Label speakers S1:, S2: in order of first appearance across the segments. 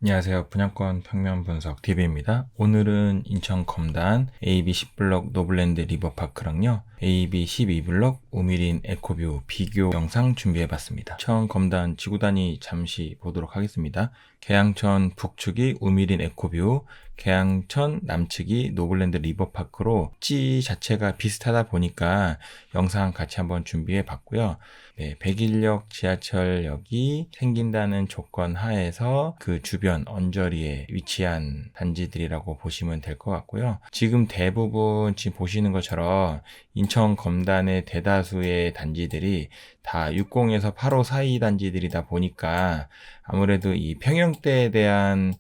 S1: 안녕하세요. 분양권 평면 분석 DB입니다. 오늘은 인천 검단 AB 10블럭 노블랜드 리버파크랑요, AB 12블럭 우미린 에코뷰 비교 영상 준비해봤습니다. 인천 검단 지구단위 잠시 보도록 하겠습니다. 계양천 북측이 우미린 에코뷰, 계양천 남측이 노블랜드 리버파크로 입지 자체가 비슷하다 보니까 영상 같이 한번 준비해봤고요. 네, 백일역 지하철역이 생긴다는 조건 하에서 그 주변 언저리에 위치한 단지들이라고 보시면 될 것 같고요. 지금 대부분 지금 보시는 것처럼 인천 검단의 대다수의 단지들이 다 60에서 85 사이 단지들이다 보니까 아무래도 이 평형대에 대한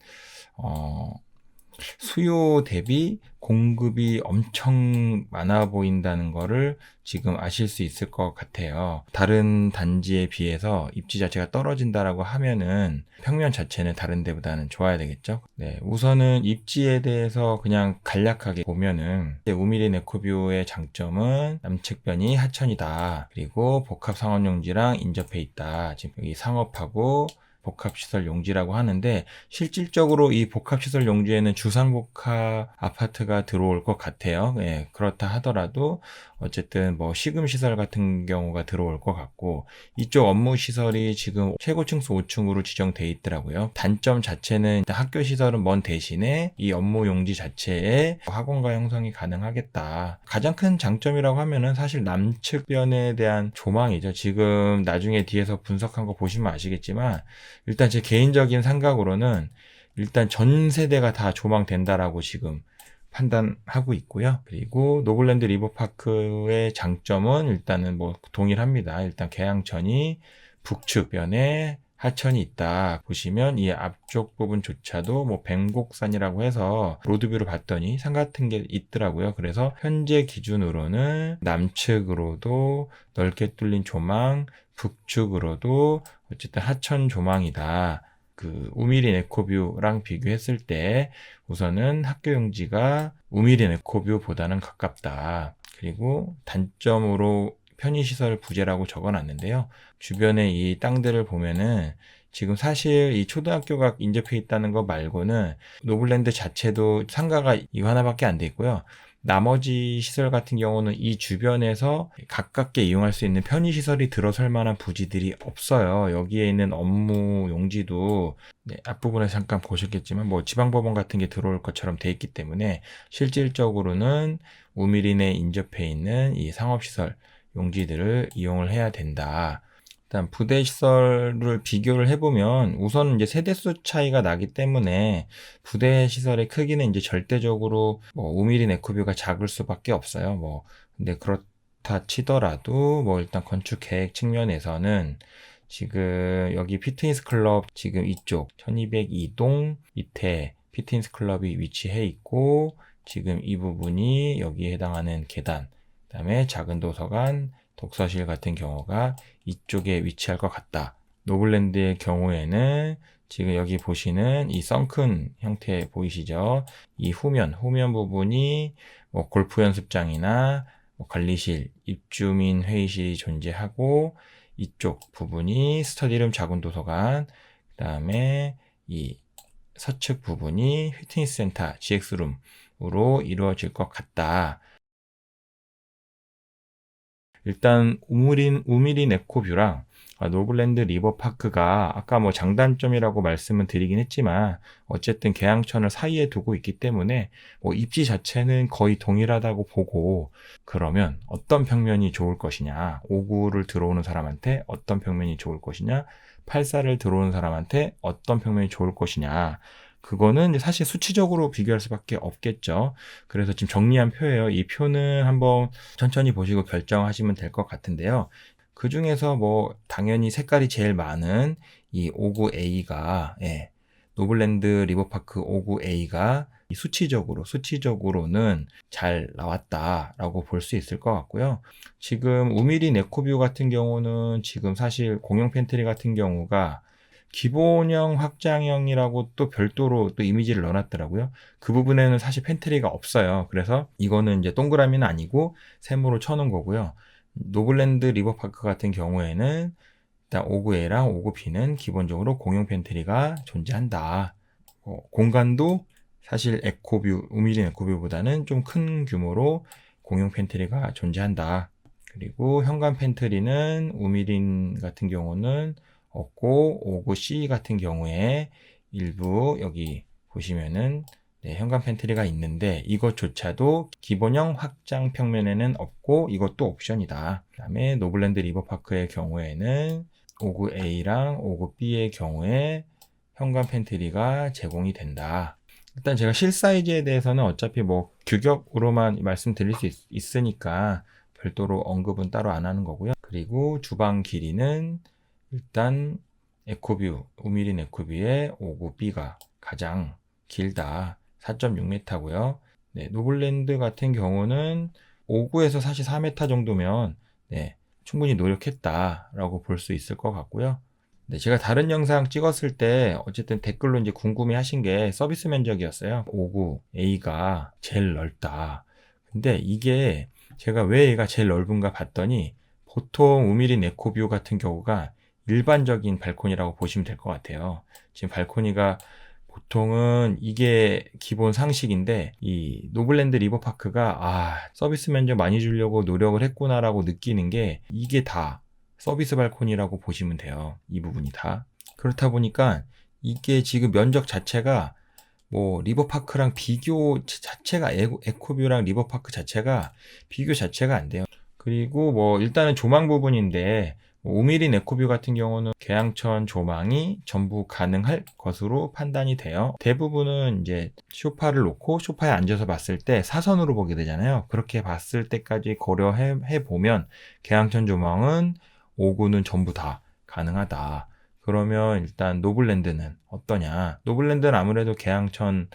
S1: 수요 대비 공급이 엄청 많아 보인다는 거를 지금 아실 수 있을 것 같아요. 다른 단지에 비해서 입지 자체가 떨어진다라고 하면은 평면 자체는 다른 데보다는 좋아야 되겠죠. 네, 우선은 입지에 대해서 그냥 간략하게 보면은 우미린 에코뷰의 장점은 남측변이 하천이다. 그리고 복합 상업용지랑 인접해 있다. 지금 여기 상업하고 복합시설 용지라고 하는데, 실질적으로 이 복합시설 용지에는 주상복합 아파트가 들어올 것 같아요. 예, 그렇다 하더라도 어쨌든 뭐 시금시설 같은 경우가 들어올 것 같고, 이쪽 업무시설이 지금 최고층수 5층으로 지정돼 있더라고요. 단점 자체는 일단 학교시설은 먼 대신에 이 업무 용지 자체에 학원가 형성이 가능하겠다. 가장 큰 장점이라고 하면은 사실 남측변에 대한 조망이죠. 지금 나중에 뒤에서 분석한 거 보시면 아시겠지만, 일단 제 개인적인 생각으로는 일단 전 세대가 다 조망된다라고 지금 판단하고 있고요. 그리고 노블랜드 리버파크의 장점은 일단은 뭐 동일합니다. 일단 계양천이 북측변에 하천이 있다. 보시면 이 앞쪽 부분조차도 뭐 뱅곡산이라고 해서 로드뷰를 봤더니 산 같은 게 있더라고요. 그래서 현재 기준으로는 남측으로도 넓게 뚫린 조망, 북측으로도 어쨌든 하천 조망이다. 그 우미린 에코뷰랑 비교했을 때 우선은 학교 용지가 우미린 에코뷰보다는 가깝다. 그리고 단점으로 편의시설 부재라고 적어놨는데요. 주변에 이 땅들을 보면은 지금 사실 이 초등학교가 인접해 있다는 거 말고는 노블랜드 자체도 상가가 이거 하나밖에 안 돼 있고요. 나머지 시설 같은 경우는 이 주변에서 가깝게 이용할 수 있는 편의시설이 들어설 만한 부지들이 없어요. 여기에 있는 업무 용지도 앞부분에 잠깐 보셨겠지만 뭐 지방법원 같은 게 들어올 것처럼 돼 있기 때문에 실질적으로는 우미린에 인접해 있는 이 상업시설 용지들을 이용을 해야 된다. 일단 부대 시설을 비교를 해보면 우선 이제 세대수 차이가 나기 때문에 부대 시설의 크기는 이제 절대적으로 뭐 우미린 에코뷰가 작을 수밖에 없어요. 뭐 근데 그렇다 치더라도 뭐 일단 건축 계획 측면에서는 지금 여기 피트니스 클럽 지금 이쪽 1202동 밑에 피트니스 클럽이 위치해 있고, 지금 이 부분이 여기에 해당하는 계단, 그다음에 작은 도서관, 독서실 같은 경우가 이쪽에 위치할 것 같다. 노블랜드의 경우에는 지금 여기 보시는 이 썬큰 형태 보이시죠? 이 후면 부분이 뭐 골프 연습장이나 뭐 관리실, 입주민 회의실이 존재하고, 이쪽 부분이 스터디룸 작은 도서관, 그 다음에 이 서측 부분이 피트니스 센터, GX룸으로 이루어질 것 같다. 일단 우미린 에코뷰랑 노블랜드 리버파크가 아까 뭐 장단점이라고 말씀을 드리긴 했지만 어쨌든 계양천을 사이에 두고 있기 때문에 뭐 입지 자체는 거의 동일하다고 보고, 그러면 어떤 평면이 좋을 것이냐, 5구를 들어오는 사람한테 어떤 평면이 좋을 것이냐, 84를 들어오는 사람한테 어떤 평면이 좋을 것이냐, 그거는 사실 수치적으로 비교할 수밖에 없겠죠. 그래서 지금 정리한 표예요. 이 표는 한번 천천히 보시고 결정하시면 될 것 같은데요. 그 중에서 뭐 당연히 색깔이 제일 많은 이 59A가, 노블랜드 리버파크 59A가 수치적으로는 잘 나왔다라고 볼 수 있을 것 같고요. 지금 우미린 에코뷰 같은 경우는 지금 사실 공용 팬트리 같은 경우가 기본형 확장형이라고 또 별도로 또 이미지를 넣어놨더라고요. 그 부분에는 사실 팬트리가 없어요. 그래서 이거는 이제 동그라미는 아니고 세모로 쳐놓은 거고요. 노블랜드 리버파크 같은 경우에는 일단 59A랑 59B는 기본적으로 공용 팬트리가 존재한다. 공간도 사실 에코뷰, 우미린 에코뷰보다는 좀 큰 규모로 공용 팬트리가 존재한다. 그리고 현관 팬트리는 우미린 같은 경우는 없고, 오구 C 같은 경우에 일부 여기 보시면은 현관 팬트리가 있는데 이것조차도 기본형 확장 평면에는 없고 이것도 옵션이다. 그 다음에 노블랜드 리버파크의 경우에는 59A랑 59B의 경우에 현관 팬트리가 제공이 된다. 일단 제가 실사이즈에 대해서는 어차피 뭐 규격으로만 말씀드릴 수 있으니까 별도로 언급은 따로 안 하는 거고요. 그리고 주방 길이는 일단 에코뷰, 우미린 에코뷰의 59B가 가장 길다. 4.6m고요. 노블랜드 같은 경우는 59에서 사실 4m 정도면 충분히 노력했다라고 볼 수 있을 것 같고요. 제가 다른 영상 찍었을 때 어쨌든 댓글로 이제 궁금해 하신 게 서비스 면적이었어요. 59A가 제일 넓다. 근데 이게 제가 왜 얘가 제일 넓은가 봤더니 보통 우미린 에코뷰 같은 경우가 일반적인 발코니라고 보시면 될 것 같아요. 지금 발코니가 보통은 이게 기본 상식인데 이 노블랜드 리버파크가 서비스 면적 많이 주려고 노력을 했구나라고 느끼는 게 이게 다 서비스 발코니라고 보시면 돼요. 이 부분이 다. 그렇다 보니까 이게 지금 면적 자체가 뭐 리버파크랑 비교 자체가 에코뷰랑 리버파크 자체가 비교 자체가 안 돼요. 그리고 뭐 일단은 조망 부분인데 우미린 에코뷰 같은 경우는 계양천 조망이 전부 가능할 것으로 판단이 돼요. 대부분은 이제 소파를 놓고 소파에 앉아서 봤을 때 사선으로 보게 되잖아요. 그렇게 봤을 때까지 고려해 보면 계양천 조망은 5구는 전부 다 가능하다. 그러면 일단 노블랜드는 어떠냐? 노블랜드는 아무래도 계양천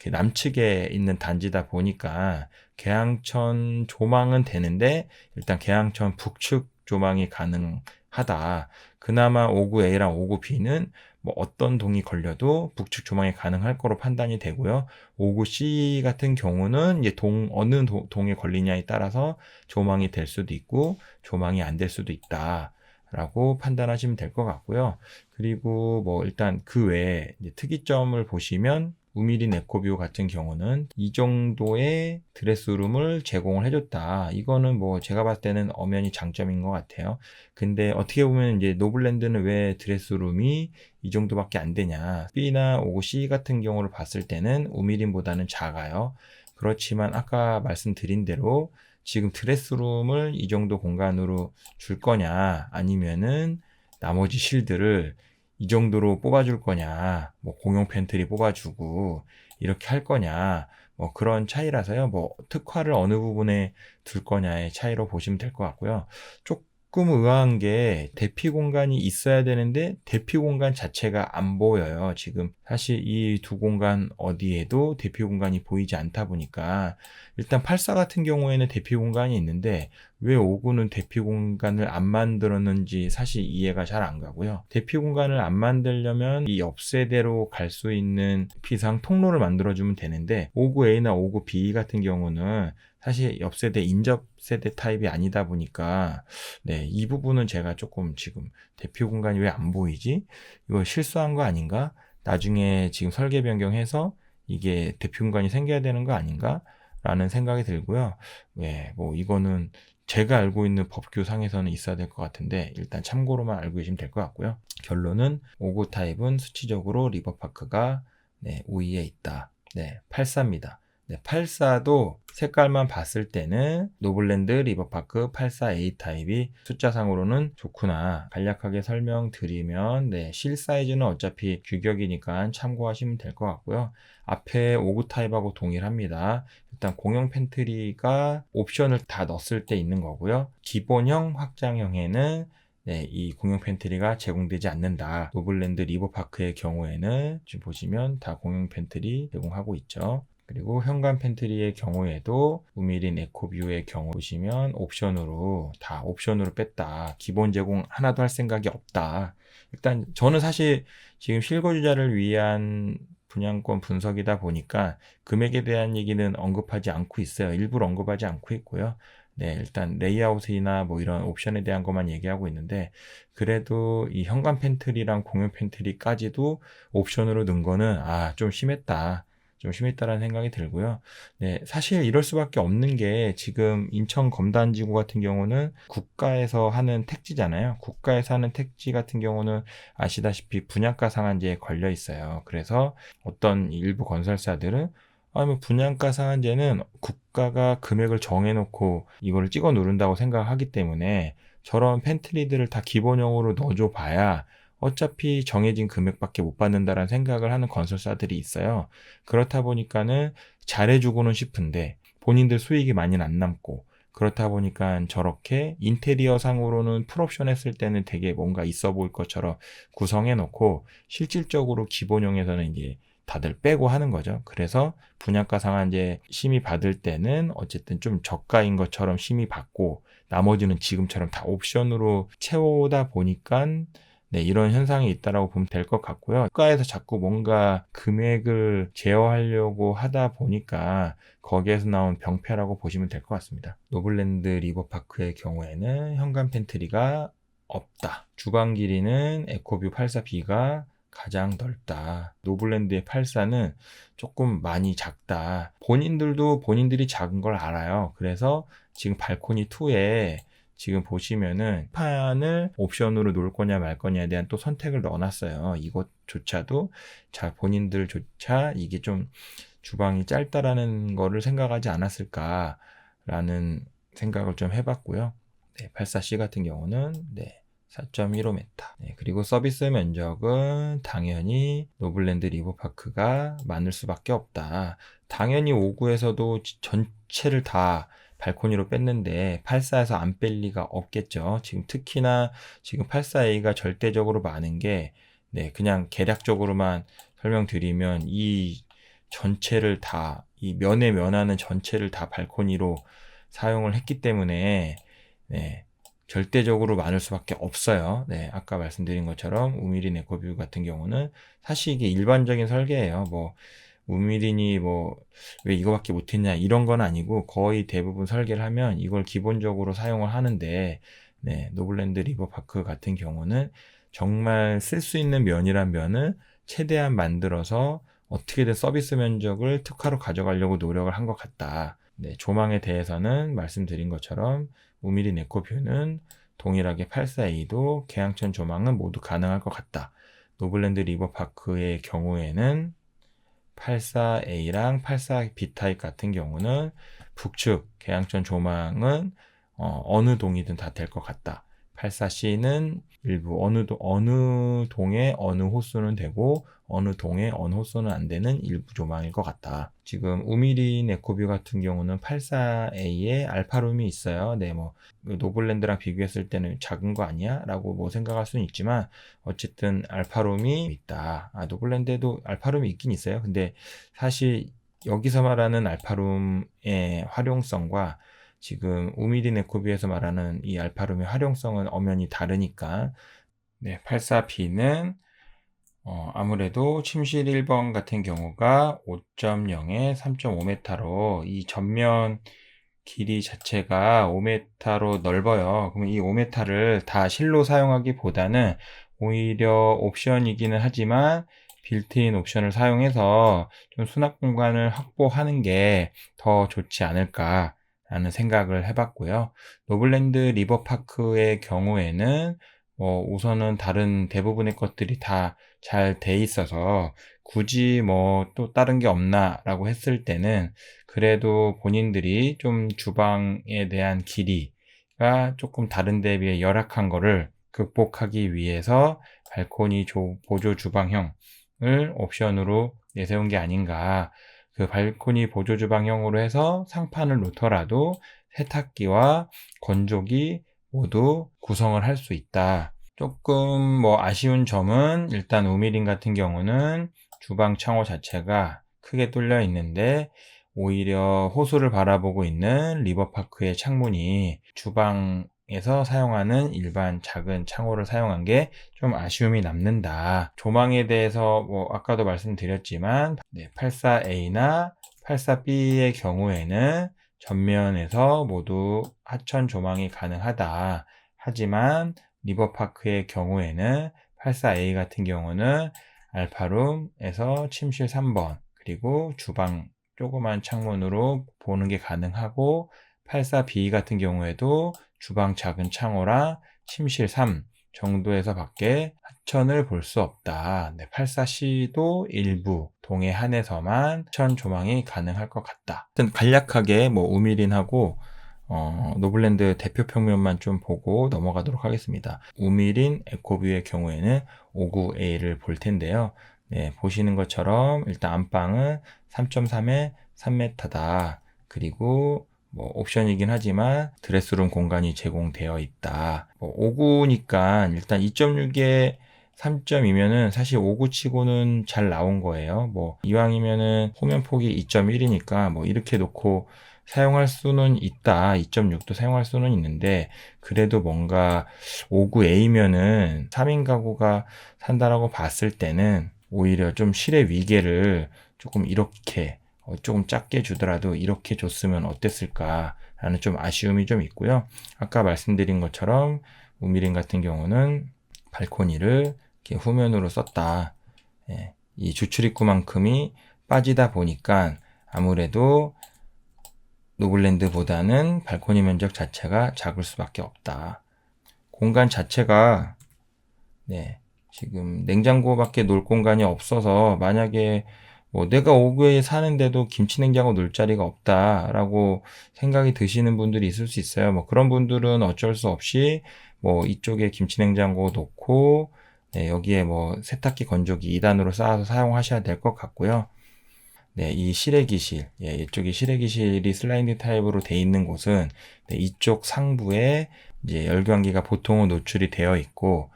S1: 남측에 있는 단지다 보니까 계양천 조망은 되는데 일단 계양천 북측 조망이 가능하다. 그나마 59A랑 59B는 뭐 어떤 동이 걸려도 북측 조망이 가능할 거로 판단이 되고요. 59C 같은 경우는 이제 어느 동에 걸리냐에 따라서 조망이 될 수도 있고 조망이 안 될 수도 있다. 라고 판단하시면 될 것 같고요. 그리고 뭐 일단 그 외에 특이점을 보시면 우미린 에코뷰 같은 경우는 이 정도의 드레스룸을 제공을 해줬다. 이거는 뭐 제가 봤을 때는 엄연히 장점인 것 같아요. 근데 어떻게 보면 이제 노블랜드는 왜 드레스룸이 이 정도밖에 안 되냐. B나 5C 같은 경우를 봤을 때는 우미린보다는 작아요. 그렇지만 아까 말씀드린 대로 지금 드레스룸을 이 정도 공간으로 줄 거냐 아니면은 나머지 실드를 이 정도로 뽑아줄 거냐 뭐 공용 팬트리 뽑아주고 이렇게 할 거냐 뭐 그런 차이라서요. 뭐 특화를 어느 부분에 둘 거냐의 차이로 보시면 될 것 같고요. 조금 의아한 게 대피 공간이 있어야 되는데 대피 공간 자체가 안 보여요. 지금 사실 이 두 공간 어디에도 대피 공간이 보이지 않다 보니까 일단 84 같은 경우에는 대피 공간이 있는데 왜 59는 대피 공간을 안 만들었는지 사실 이해가 잘 안 가고요. 대피 공간을 안 만들려면 이 옆세대로 갈 수 있는 피상 통로를 만들어주면 되는데 59A나 59B 같은 경우는 사실 옆세대 인접 세대 타입이 아니다 보니까 이 부분은 제가 조금 지금 대피 공간이 왜 안 보이지? 이거 실수한 거 아닌가? 나중에 지금 설계 변경해서 이게 대피 공간이 생겨야 되는 거 아닌가? 라는 생각이 들고요. 뭐 이거는 제가 알고 있는 법규상에서는 있어야 될 것 같은데 일단 참고로만 알고 계시면 될 것 같고요. 결론은 59 타입은 수치적으로 리버파크가 우위에 있다. 84입니다. 84도 색깔만 봤을 때는 노블랜드 리버파크 84A 타입이 숫자상으로는 좋구나. 간략하게 설명드리면 실 사이즈는 어차피 규격이니까 참고하시면 될 것 같고요. 앞에 59 타입하고 동일합니다. 일단 공용 팬트리가 옵션을 다 넣었을 때 있는 거고요. 기본형 확장형에는 이 공용 팬트리가 제공되지 않는다. 노블랜드 리버파크의 경우에는 지금 보시면 다 공용 팬트리 제공하고 있죠. 그리고 현관 팬트리의 경우에도 우미린 에코뷰의 경우 보시면 옵션으로 뺐다. 기본 제공 하나도 할 생각이 없다. 일단 저는 사실 지금 실거주자를 위한 분양권 분석이다 보니까 금액에 대한 얘기는 언급하지 않고 있어요. 일부러 언급하지 않고 있고요. 네, 일단 레이아웃이나 뭐 이런 옵션에 대한 것만 얘기하고 있는데, 그래도 이 현관 팬트리랑 공용 팬트리까지도 옵션으로 넣은 거는 좀 심했다. 좀 심했다라는 생각이 들고요. 네, 사실 이럴 수밖에 없는 게 지금 인천 검단지구 같은 경우는 국가에서 하는 택지잖아요. 국가에서 하는 택지 같은 경우는 아시다시피 분양가 상한제에 걸려 있어요. 그래서 어떤 일부 건설사들은 뭐 분양가 상한제는 국가가 금액을 정해놓고 이거를 찍어 누른다고 생각하기 때문에 저런 팬트리들을 다 기본형으로 넣어줘 봐야 어차피 정해진 금액밖에 못 받는다라는 생각을 하는 건설사들이 있어요. 그렇다 보니까는 잘해주고는 싶은데 본인들 수익이 많이는 안 남고, 그렇다 보니까 저렇게 인테리어 상으로는 풀옵션 했을 때는 되게 뭔가 있어 보일 것처럼 구성해 놓고 실질적으로 기본형에서는 이제 다들 빼고 하는 거죠. 그래서 분양가 상한제 심의 받을 때는 어쨌든 좀 저가인 것처럼 심의 받고 나머지는 지금처럼 다 옵션으로 채우다 보니까 네, 이런 현상이 있다라고 보면 될 것 같고요. 국가에서 자꾸 뭔가 금액을 제어하려고 하다 보니까 거기에서 나온 병폐라고 보시면 될 것 같습니다. 노블랜드 리버파크의 경우에는 현관 팬트리가 없다. 주방 길이는 에코뷰 84B가 가장 넓다. 노블랜드의 84는 조금 많이 작다. 본인들도 본인들이 작은 걸 알아요. 그래서 지금 발코니 2에 지금 보시면은 판을 옵션으로 놓을 거냐 말 거냐에 대한 또 선택을 넣어놨어요. 이것조차도 본인들조차 이게 좀 주방이 짧다라는 거를 생각하지 않았을까라는 생각을 좀 해봤고요. 네, 84C 같은 경우는 4.15m. 네, 그리고 서비스 면적은 당연히 노블랜드 리버파크가 많을 수밖에 없다. 당연히 5구에서도 전체를 다 발코니로 뺐는데 84에서 안 뺄 리가 없겠죠. 지금 특히나 지금 84A가 절대적으로 많은 게 그냥 개략적으로만 설명드리면 이 전체를 다, 이 면에 면하는 전체를 다 발코니로 사용을 했기 때문에 절대적으로 많을 수밖에 없어요. 아까 말씀드린 것처럼 우미린 에코뷰 같은 경우는 사실 이게 일반적인 설계예요. 우미린이 왜 이거밖에 못했냐 이런 건 아니고 거의 대부분 설계를 하면 이걸 기본적으로 사용을 하는데, 노블랜드 리버파크 같은 경우는 정말 쓸 수 있는 면이란 면을 최대한 만들어서 어떻게든 서비스 면적을 특화로 가져가려고 노력을 한 것 같다. 조망에 대해서는 말씀드린 것처럼 우미린 에코뷰는 동일하게 84A도 계양천 조망은 모두 가능할 것 같다. 노블랜드 리버파크의 경우에는 84A랑 84B 타입 같은 경우는 북측 계양천 조망은 어느 동이든 다 될 것 같다. 84C는 일부 어느 동에 어느 호수는 되고 어느 동에 어느 호수는 안 되는 일부 조망일 것 같다. 지금 우미린 에코뷰 같은 경우는 84A에 알파룸이 있어요. 노블랜드랑 비교했을 때는 작은 거 아니야? 라고 생각할 수는 있지만 어쨌든 알파룸이 있다. 노블랜드에도 알파룸이 있긴 있어요. 근데 사실 여기서 말하는 알파룸의 활용성과 지금 우미린 에코뷰에서 말하는 이 알파룸의 활용성은 엄연히 다르니까 84B는 아무래도 침실 1번 같은 경우가 5.0에 3.5m로 이 전면 길이 자체가 5m로 넓어요. 그럼 이 5m를 다 실로 사용하기보다는 오히려 옵션이기는 하지만 빌트인 옵션을 사용해서 좀 수납 공간을 확보하는 게 더 좋지 않을까라는 생각을 해봤고요. 노블랜드 리버파크의 경우에는 우선은 다른 대부분의 것들이 다 잘 돼 있어서 굳이 또 다른 게 없나 라고 했을 때는 그래도 본인들이 좀 주방에 대한 길이가 조금 다른 데 비해 열악한 거를 극복하기 위해서 발코니 보조 주방형을 옵션으로 내세운 게 아닌가. 그 발코니 보조 주방형으로 해서 상판을 놓더라도 세탁기와 건조기 모두 구성을 할 수 있다. 조금 아쉬운 점은 일단 우미린 같은 경우는 주방 창호 자체가 크게 뚫려 있는데 오히려 호수를 바라보고 있는 리버파크의 창문이 주방에서 사용하는 일반 작은 창호를 사용한 게 좀 아쉬움이 남는다. 조망에 대해서 아까도 말씀드렸지만 84A나 84B의 경우에는 전면에서 모두 하천 조망이 가능하다. 하지만 리버파크의 경우에는 84A 같은 경우는 알파룸에서 침실 3번 그리고 주방 조그만 창문으로 보는 게 가능하고 84B 같은 경우에도 주방 작은 창호랑 침실 3 정도에서 밖에 하천을 볼 수 없다. 84C도 일부 동해 한에서만 하천 조망이 가능할 것 같다. 하여튼 간략하게 우미린하고 노블랜드 대표 평면만 좀 보고 넘어가도록 하겠습니다. 우미린 에코뷰의 경우에는 59A를 볼 텐데요. 네, 보시는 것처럼 일단 안방은 3.3에 3m다. 그리고 옵션이긴 하지만 드레스룸 공간이 제공되어 있다. 59니까 일단 2.6에 3.2면은 사실 59 치고는 잘 나온 거예요. 이왕이면은 호면 폭이 2.1이니까 이렇게 놓고 사용할 수는 있다. 2.6도 사용할 수는 있는데 그래도 뭔가 59A면은 3인 가구가 산다라고 봤을 때는 오히려 좀 실의 위계를 조금 이렇게 조금 작게 주더라도 이렇게 줬으면 어땠을까라는 좀 아쉬움이 좀 있고요. 아까 말씀드린 것처럼 우미린 같은 경우는 발코니를 이렇게 후면으로 썼다. 예, 이 주출입구만큼이 빠지다 보니까 아무래도 노블랜드보다는 발코니 면적 자체가 작을 수밖에 없다. 공간 자체가 지금 냉장고밖에 놓을 공간이 없어서 만약에 내가 5구에 사는데도 김치냉장고 놓을 자리가 없다라고 생각이 드시는 분들이 있을 수 있어요. 그런 분들은 어쩔 수 없이 이쪽에 김치냉장고 놓고 여기에 세탁기 건조기 2단으로 쌓아서 사용하셔야 될 것 같고요. 이 실외기실, 이쪽이 실외기실이 슬라이딩 타입으로 돼 있는 곳은 이쪽 상부에 이제 열교환기가 보통은 노출이 되어 있고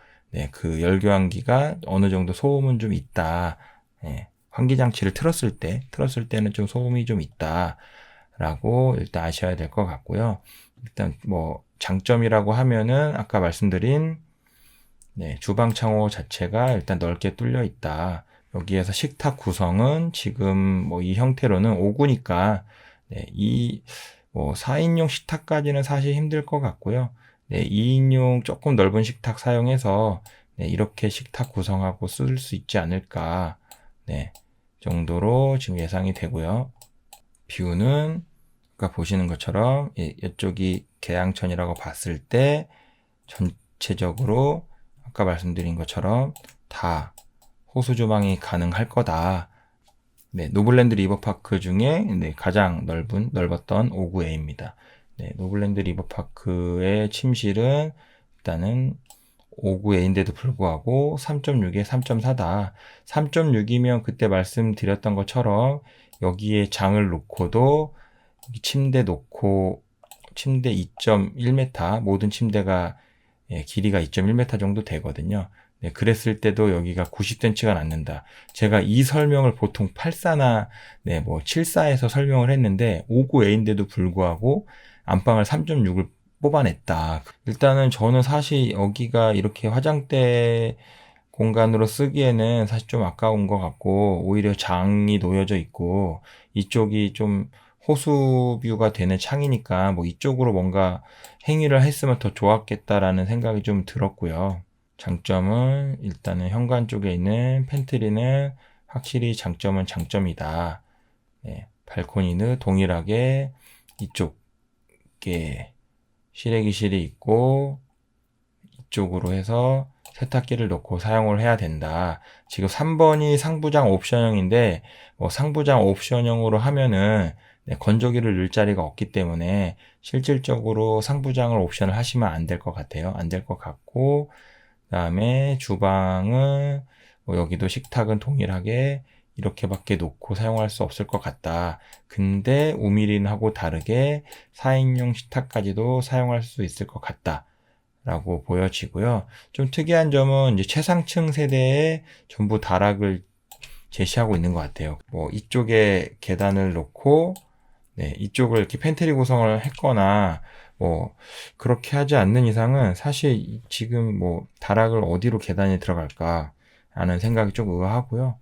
S1: 그 열교환기가 어느 정도 소음은 좀 있다. 환기장치를 틀었을 때는 좀 소음이 좀 있다라고 일단 아셔야 될 것 같고요. 일단 장점이라고 하면은 아까 말씀드린 주방 창호 자체가 일단 넓게 뚫려 있다. 여기에서 식탁 구성은 지금 이 형태로는 5구니까 이 4인용 식탁까지는 사실 힘들 것 같고요. 2인용 조금 넓은 식탁 사용해서 이렇게 식탁 구성하고 쓸 수 있지 않을까 정도로 지금 예상이 되고요. 뷰는 아까 보시는 것처럼 이쪽이 계양천이라고 봤을 때 전체적으로 아까 말씀드린 것처럼 다 호수 조망이 가능할 거다. 노블랜드 리버파크 중에 가장 넓었던 59A입니다. 노블랜드 리버파크의 침실은 일단은 59A인데도 불구하고 3.6에 3.4다. 3.6이면 그때 말씀드렸던 것처럼 여기에 장을 놓고도 침대 놓고 침대 2.1m 모든 침대가 길이가 2.1m 정도 되거든요. 그랬을 때도 여기가 90cm가 남는다. 제가 이 설명을 보통 84나 74에서 설명을 했는데 59A인데도 불구하고 안방을 3.6을 뽑아냈다. 일단은 저는 사실 여기가 이렇게 화장대 공간으로 쓰기에는 사실 좀 아까운 것 같고 오히려 장이 놓여져 있고 이쪽이 좀 호수뷰가 되는 창이니까 이쪽으로 뭔가 행위를 했으면 더 좋았겠다라는 생각이 좀 들었고요. 장점은 일단은 현관 쪽에 있는 팬트리는 확실히 장점은 장점이다. 발코니는 동일하게 이쪽에 실외기실이 있고 이쪽으로 해서 세탁기를 놓고 사용을 해야 된다. 지금 3번이 상부장 옵션형인데 상부장 옵션형으로 하면은 건조기를 넣을 자리가 없기 때문에 실질적으로 상부장을 옵션을 하시면 안 될 것 같아요. 안 될 것 같고 그 다음에 주방은 여기도 식탁은 동일하게 이렇게밖에 놓고 사용할 수 없을 것 같다. 근데 우미린하고 다르게 4인용 식탁까지도 사용할 수 있을 것 같다. 라고 보여지고요. 좀 특이한 점은 이제 최상층 세대에 전부 다락을 제시하고 있는 것 같아요. 이쪽에 계단을 놓고 이쪽을 이렇게 팬트리 구성을 했거나 그렇게 하지 않는 이상은 사실 지금 다락을 어디로 계단이 들어갈까 하는 생각이 좀 의아하고요.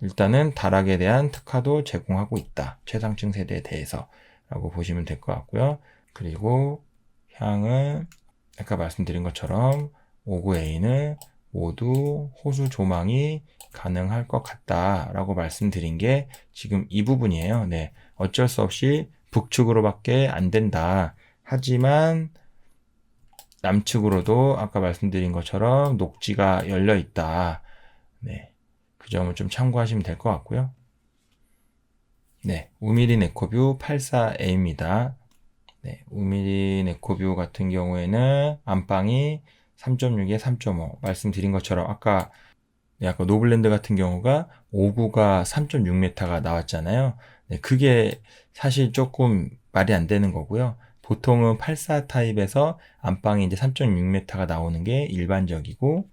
S1: 일단은 다락에 대한 특화도 제공하고 있다. 최상층 세대에 대해서 라고 보시면 될 것 같고요. 그리고 향은 아까 말씀드린 것처럼 59A는 모두 호수 조망이 가능할 것 같다 라고 말씀드린 게 지금 이 부분이에요. 네, 어쩔 수 없이 북측으로밖에 안 된다. 하지만 남측으로도 아까 말씀드린 것처럼 녹지가 열려 있다. 네, 그 점을 좀 참고하시면 될 것 같고요. 네, 우미린 에코뷰 84A입니다. 네, 우미린 에코뷰 같은 경우에는 안방이 3.6에 3.5 말씀드린 것처럼 아까 노블랜드 같은 경우가 5구가 3.6m가 나왔잖아요. 네, 그게 사실 조금 말이 안 되는 거고요. 보통은 84 타입에서 안방이 이제 3.6m가 나오는 게 일반적이고,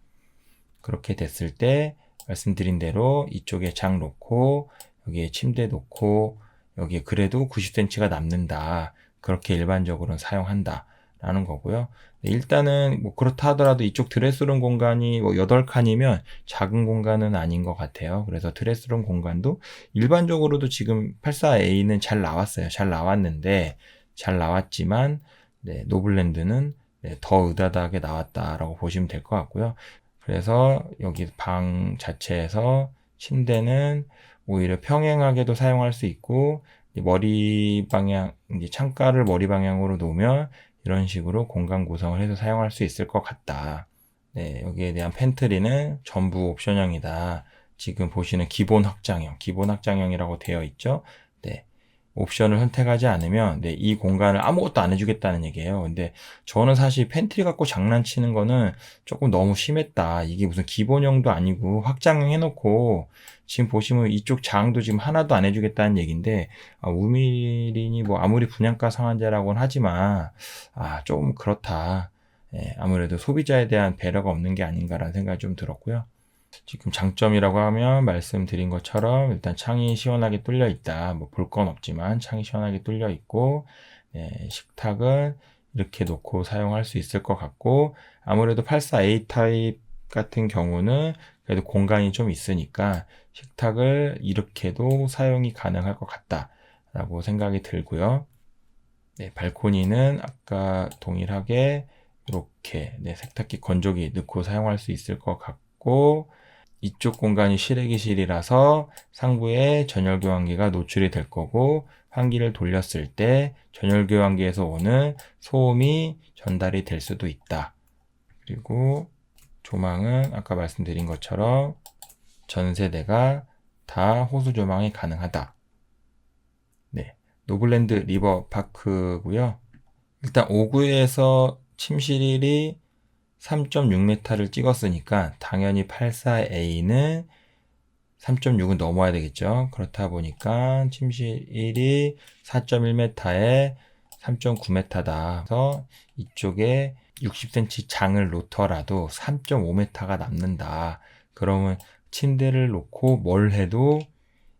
S1: 그렇게 됐을 때 말씀드린 대로 이쪽에 장 놓고 여기에 침대 놓고 여기에 그래도 90cm가 남는다. 그렇게 일반적으로는 사용한다. 라는 거고요. 일단은 뭐 그렇다 하더라도 이쪽 드레스룸 공간이 뭐 8칸이면 작은 공간은 아닌 것 같아요. 그래서 드레스룸 공간도 일반적으로도 지금 84A는 잘 나왔어요. 잘 나왔는데, 잘 나왔지만, 네, 노블랜드는 네, 더 으다닥하게 나왔다라고 보시면 될 것 같고요. 그래서 여기 방 자체에서 침대는 오히려 평행하게도 사용할 수 있고, 머리 방향, 이제 창가를 머리 방향으로 놓으면 이런 식으로 공간 구성을 해서 사용할 수 있을 것 같다. 네, 여기에 대한 팬트리는 전부 옵션형이다. 지금 보시는 기본 확장형이라고 되어 있죠. 네, 옵션을 선택하지 않으면 네, 이 공간을 아무것도 안 해주겠다는 얘기예요. 근데 저는 사실 팬트리 갖고 장난치는 거는 조금 너무 심했다. 이게 무슨 기본형도 아니고 확장형 해놓고 지금 보시면 이쪽 장도 지금 하나도 안 해주겠다는 얘기인데, 우미린이 뭐 아무리 분양가 상한제라고는 하지만 좀 그렇다. 예, 아무래도 소비자에 대한 배려가 없는 게 아닌가라는 생각이 좀 들었고요. 지금 장점이라고 하면 말씀드린 것처럼 일단 창이 시원하게 뚫려 있다. 뭐 볼 건 없지만 창이 시원하게 뚫려 있고, 네, 식탁은 이렇게 놓고 사용할 수 있을 것 같고, 아무래도 84A 타입 같은 경우는 그래도 공간이 좀 있으니까 식탁을 이렇게도 사용이 가능할 것 같다라고 생각이 들고요. 네, 발코니는 아까 동일하게 이렇게 네, 세탁기 건조기 넣고 사용할 수 있을 것 같고, 이쪽 공간이 실외기실이라서 상부에 전열교환기가 노출이 될 거고, 환기를 돌렸을 때 전열교환기에서 오는 소음이 전달이 될 수도 있다. 그리고 조망은 아까 말씀드린 것처럼 전 세대가 다 호수 조망이 가능하다. 네, 노블랜드 리버파크고요. 일단 5구에서 침실이 3.6m를 찍었으니까 당연히 84A는 3.6은 넘어야 되겠죠. 그렇다 보니까 침실 1이 4.1m에 3.9m다. 그래서 이쪽에 60cm 장을 놓더라도 3.5m가 남는다. 그러면 침대를 놓고 뭘 해도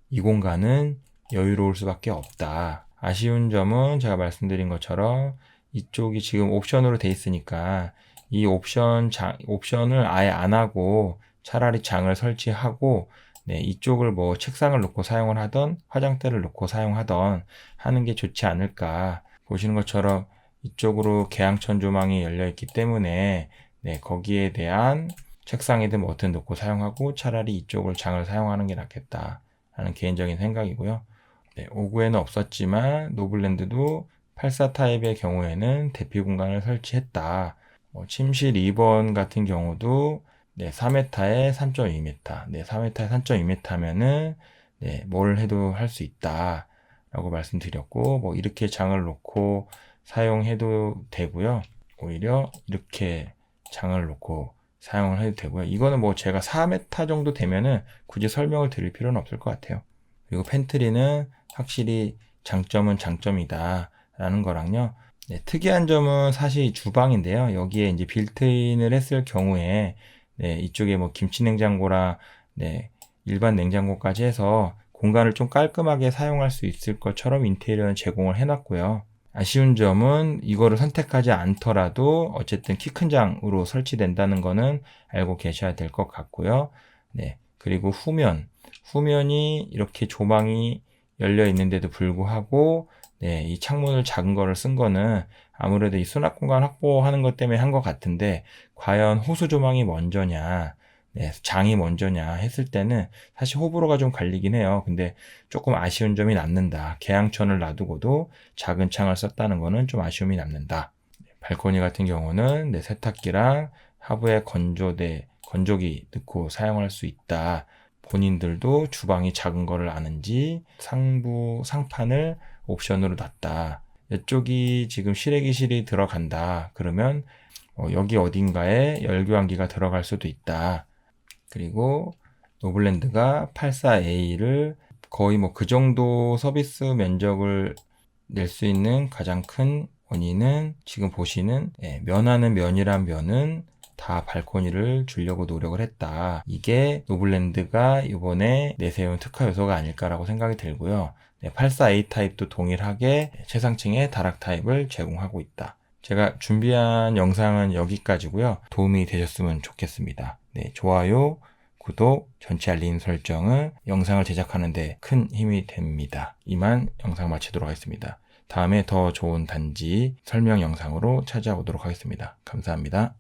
S1: 이 공간은 여유로울 수밖에 없다. 아쉬운 점은 제가 말씀드린 것처럼 이쪽이 지금 옵션으로 돼 있으니까 이 옵션을 아예 안 하고 차라리 장을 설치하고, 네, 이쪽을 뭐 책상을 놓고 사용을 하던 화장대를 놓고 사용하던 하는 게 좋지 않을까. 보시는 것처럼 이쪽으로 개양천 조망이 열려 있기 때문에 네, 거기에 대한 책상이든 뭐든 놓고 사용하고 차라리 이쪽을 장을 사용하는 게 낫겠다 라는 개인적인 생각이고요. 네, 5구에는 없었지만 노블랜드도 84 타입의 경우에는 대피 공간을 설치했다. 침실 2번 같은 경우도 네, 4m에 3.2m. 네, 4m에 3.2m면은 네, 뭘 해도 할 수 있다. 라고 말씀드렸고, 뭐 이렇게 장을 놓고 사용해도 되고요. 오히려 이렇게 장을 놓고 사용을 해도 되고요. 이거는 뭐 제가 4m 정도 되면은 굳이 설명을 드릴 필요는 없을 것 같아요. 그리고 팬트리는 확실히 장점은 장점이다 라는 거랑요. 네, 특이한 점은 사실 주방인데요. 여기에 이제 빌트인을 했을 경우에 네, 이쪽에 뭐 김치 냉장고랑 네, 일반 냉장고까지 해서 공간을 좀 깔끔하게 사용할 수 있을 것처럼 인테리어는 제공을 해놨고요. 아쉬운 점은 이거를 선택하지 않더라도 어쨌든 키 큰 장으로 설치된다는 거는 알고 계셔야 될 것 같고요. 네, 그리고 후면이 이렇게 조망이 열려 있는데도 불구하고 네, 이 창문을 작은 거를 쓴 거는 아무래도 이 수납 공간 확보하는 것 때문에 한 것 같은데, 과연 호수 조망이 먼저냐, 네, 장이 먼저냐 했을 때는 사실 호불호가 좀 갈리긴 해요. 근데 조금 아쉬운 점이 남는다. 개양천을 놔두고도 작은 창을 썼다는 거는 좀 아쉬움이 남는다. 발코니 같은 경우는 내 세탁기랑 하부에 건조기 넣고 사용할 수 있다. 본인들도 주방이 작은 거를 아는지 상부 상판을 옵션으로 놨다. 이쪽이 지금 실외기실이 들어간다. 그러면 여기 어딘가에 열교환기가 들어갈 수도 있다. 그리고 노블랜드가 84A를 거의 뭐 그 정도 서비스 면적을 낼 수 있는 가장 큰 원인은 지금 보시는 면하는 면이란 면은 다 발코니를 주려고 노력을 했다. 이게 노블랜드가 이번에 내세운 특화 요소가 아닐까라고 생각이 들고요. 84A 타입도 동일하게 최상층의 다락 타입을 제공하고 있다. 제가 준비한 영상은 여기까지고요. 도움이 되셨으면 좋겠습니다. 네, 좋아요, 구독, 전체 알림 설정은 영상을 제작하는 데 큰 힘이 됩니다. 이만 영상 마치도록 하겠습니다. 다음에 더 좋은 단지 설명 영상으로 찾아오도록 하겠습니다. 감사합니다.